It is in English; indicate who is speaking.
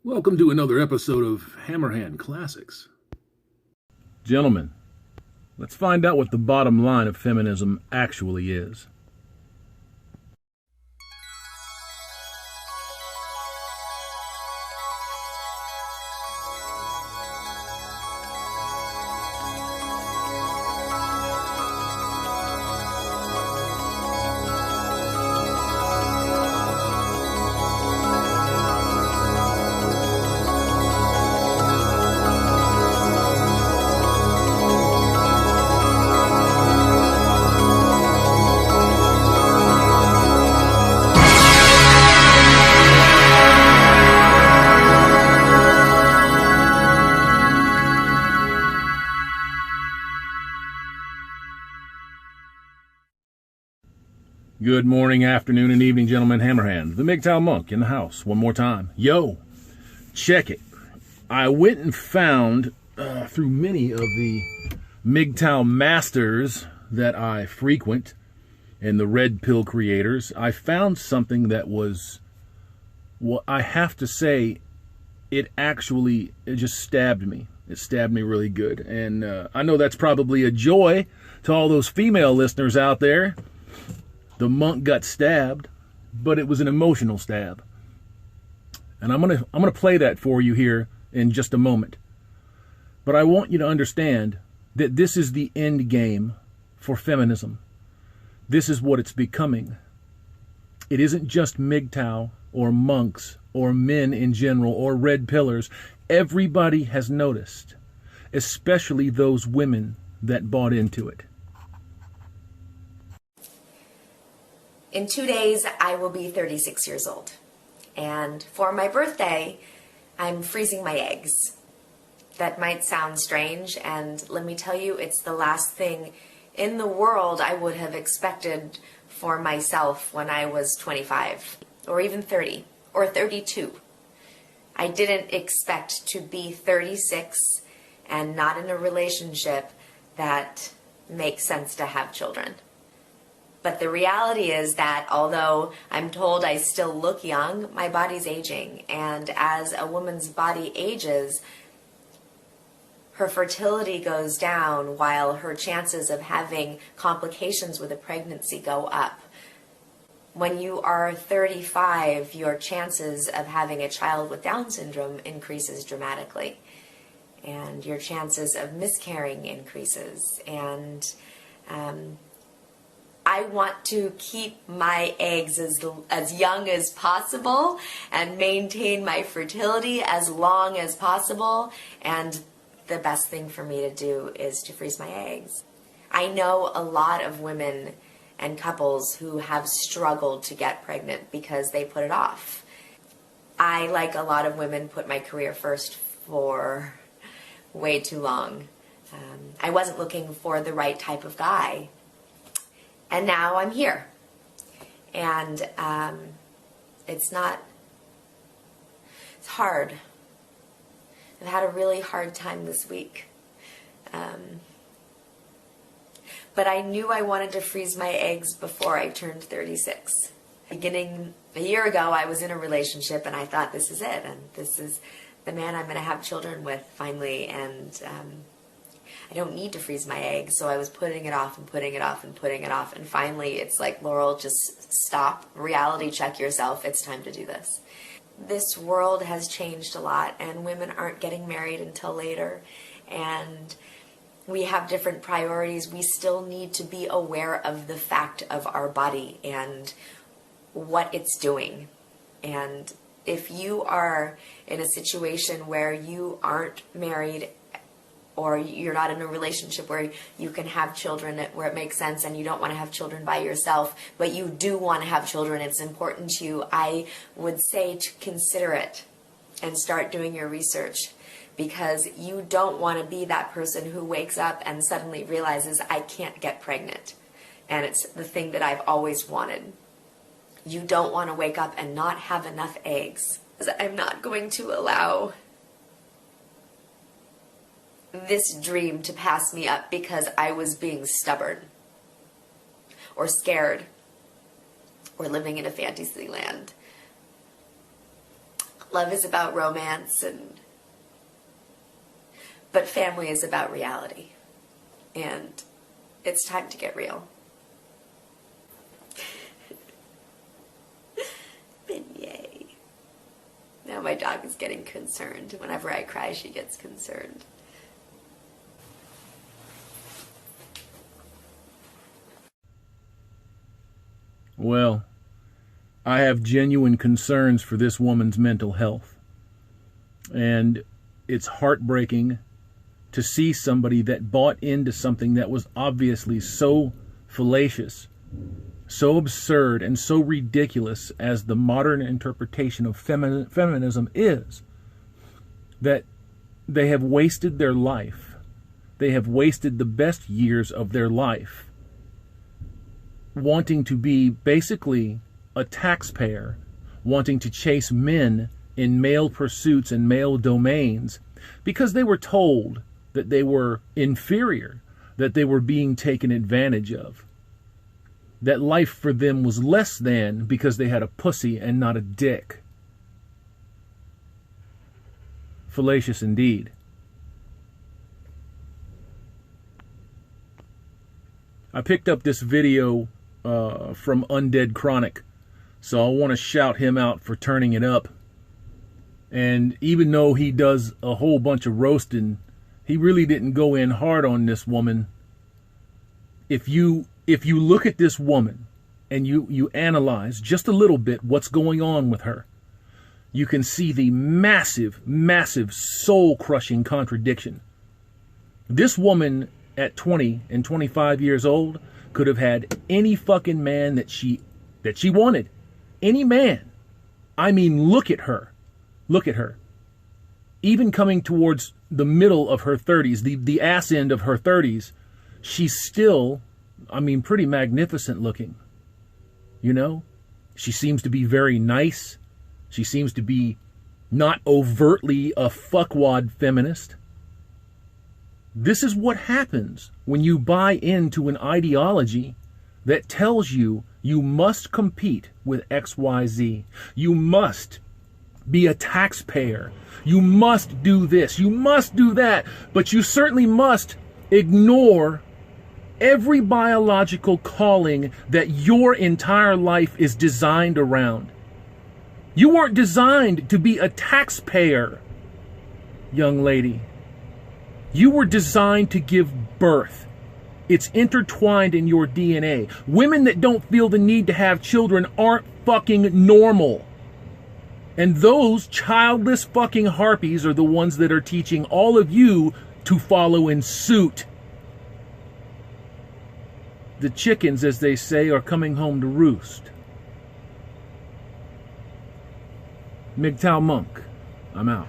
Speaker 1: Welcome to another episode of Hammerhand Classics.
Speaker 2: Gentlemen, let's find out what the bottom line of feminism actually is. Good morning, afternoon, and evening, gentlemen. Hammerhand, the MGTOW Monk in the house. One more time. Yo, check it. I went and found, through many of the MGTOW masters that I frequent and the red pill creators, I found something that was, well, I have to say, it just stabbed me. It stabbed me really good. And I know that's probably a joy to all those female listeners out there. The monk got stabbed, but it was an emotional stab. And I'm gonna play that for you here in just a moment. But I want you to understand that this is the end game for feminism. This is what it's becoming. It isn't just MGTOW or monks or men in general or red pillars. Everybody has noticed, especially those women that bought into it.
Speaker 3: In 2 days, I will be 36 years old. And for my birthday, I'm freezing my eggs. That might sound strange, and let me tell you, it's the last thing in the world I would have expected for myself when I was 25, or even 30, or 32. I didn't expect to be 36 and not in a relationship that makes sense to have children. But the reality is that although I'm told I still look young, my body's aging. And as a woman's body ages, her fertility goes down while her chances of having complications with a pregnancy go up. When you are 35, your chances of having a child with Down syndrome increases dramatically. And your chances of miscarrying increases. And I want to keep my eggs as young as possible and maintain my fertility as long as possible. And the best thing for me to do is to freeze my eggs. I know a lot of women and couples who have struggled to get pregnant because they put it off. I, like a lot of women, put my career first for way too long. I wasn't looking for the right type of guy. And now I'm here. And it's hard. I've had a really hard time this week. But I knew I wanted to freeze my eggs before I turned 36. Beginning a year ago, I was in a relationship and I thought, this is it. And this is the man I'm going to have children with finally. And I don't need to freeze my eggs, so I was putting it off and putting it off and putting it off, and finally it's like, Laurel, just stop, reality check yourself, it's time to do this. This world has changed a lot, and women aren't getting married until later, and we have different priorities. We still need to be aware of the fact of our body and what it's doing. And if you are in a situation where you aren't married or you're not in a relationship where you can have children, where it makes sense, and you don't want to have children by yourself, but you do want to have children, it's important to you, I would say to consider it and start doing your research, because you don't want to be that person who wakes up and suddenly realizes, I can't get pregnant. And it's the thing that I've always wanted. You don't want to wake up and not have enough eggs. I'm not going to allow this dream to pass me up because I was being stubborn or scared or living in a fantasy land. love is about romance, but family is about reality. And it's time to get real. Beignet. Now my dog is getting concerned. Whenever I cry, she gets concerned.
Speaker 2: Well, I have genuine concerns for this woman's mental health. And it's heartbreaking to see somebody that bought into something that was obviously so fallacious, so absurd, and so ridiculous as the modern interpretation of feminism is, that they have wasted their life. They have wasted the best years of their life wanting to be basically a taxpayer, wanting to chase men in male pursuits and male domains because they were told that they were inferior, that they were being taken advantage of, that life for them was less than because they had a pussy and not a dick. Fallacious indeed. I picked up this video from Undead Chronic, so I want to shout him out for turning it up. And even though he does a whole bunch of roasting, he really didn't go in hard on this woman. If you look at this woman and you analyze just a little bit what's going on with her, you can see the massive, massive soul-crushing contradiction. This woman at 20 and 25 years old could have had any fucking man that she wanted. Any man. I mean, look at her. Look at her. Even coming towards the middle of her 30s, the ass end of her 30s, she's still, I mean, pretty magnificent looking. You know? She seems to be very nice. She seems to be not overtly a fuckwad feminist. This is what happens when you buy into an ideology that tells you you must compete with XYZ. You must be a taxpayer. You must do this. You must do that. But you certainly must ignore every biological calling that your entire life is designed around. You weren't designed to be a taxpayer, young lady. You were designed to give birth. It's intertwined in your DNA. Women that don't feel the need to have children aren't fucking normal. And those childless fucking harpies are the ones that are teaching all of you to follow in suit. The chickens, as they say, are coming home to roost. MGTOW Monk, I'm out.